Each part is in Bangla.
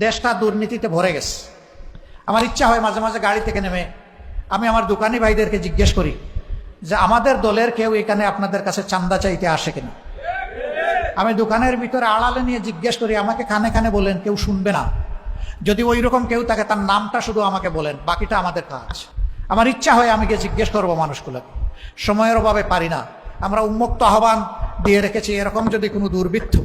দেশটা দুর্নীতিতে ভরে গেছে। আমার ইচ্ছা হয় মাঝে মাঝে গাড়ি থেকে নেমে আমি আমার দোকানি ভাইদেরকে জিজ্ঞেস করি যে আমাদের দলের কেউ এখানে আপনাদের কাছে চাঁদা চাইতে আসে কিনা। আমি দোকানের ভিতরে আড়ালে নিয়ে জিজ্ঞেস করি, আমাকে কানে কানে বলেন, কেউ শুনবে না। যদি ওই রকম কেউ থাকে তার নামটা শুধু আমাকে বলেন, বাকিটা আমাদের কাজ। আমার ইচ্ছা হয় আমি গিয়ে জিজ্ঞেস করবো মানুষগুলোকে, সময়ের অভাবে পারি না। আমরা উন্মুক্ত আহ্বান দিয়ে রেখেছি, এরকম যদি কোনো দুর্বৃত্ত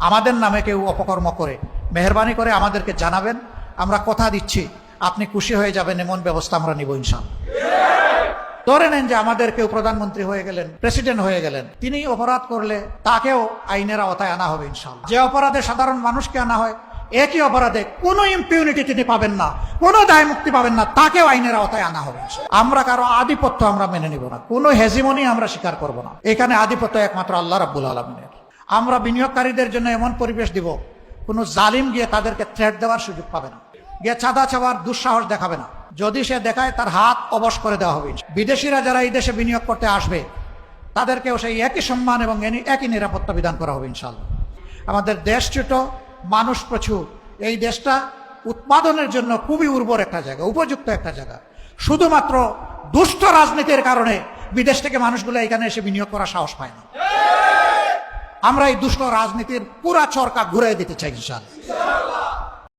আমাদের নামে কেউ অপকর্ম করে মেহরবানি করে আমাদেরকে জানাবেন। আমরা কথা দিচ্ছি আপনি খুশি হয়ে যাবেন, এমন ব্যবস্থা আমরা নিব ইনশাআল্লাহ। ধরে নেন যে আমাদের কেউ প্রধানমন্ত্রী হয়ে গেলেন, প্রেসিডেন্ট হয়ে গেলেন, তিনি অপরাধ করলে তাকেও আইনের আওতায় আনা হবে ইনশাআল্লাহ। যে অপরাধে সাধারণ মানুষকে আনা হয়, একই অপরাধে কোনো ইম্পিউনিটি তিনি পাবেন না, কোনো দায় মুক্তি পাবেন না, তাকেও আইনের আওতায় আনা হবে। আমরা কারো আধিপত্য আমরা মেনে নিব না, কোনো হেজিমনি আমরা স্বীকার করব না। এখানে আধিপত্য একমাত্র আল্লাহ রাব্বুল আলামিনের। আমরা বিনিয়োগকারীদের জন্য এমন পরিবেশ দিব, কোনো জালিম গিয়ে তাদেরকে থ্রেট দেওয়ার সুযোগ পাবে না, গিয়ে চাঁদা চাওয়ার দুঃসাহস দেখাবে না। যদি সে দেখায় তার হাত অবশ করে দেওয়া হবে। বিদেশিরা যারা এই দেশে বিনিয়োগ করতে আসবে তাদেরকেও সেই একই সম্মান এবং একই নিরাপত্তা বিধান করা হবে ইনশাআল্লাহ। আমাদের দেশ ছোট, মানুষ প্রচুর। এই দেশটা উৎপাদনের জন্য খুবই উর্বর একটা জায়গা, উপযুক্ত একটা জায়গা। শুধুমাত্র দুষ্ট রাজনীতির কারণে বিদেশ থেকে মানুষগুলো এখানে এসে বিনিয়োগ করার সাহস পায় না। আমরা এই দুষ্ট রাজনীতির পুরা চরকা ঘুরে দিতে চাই ইনশাআল্লাহ।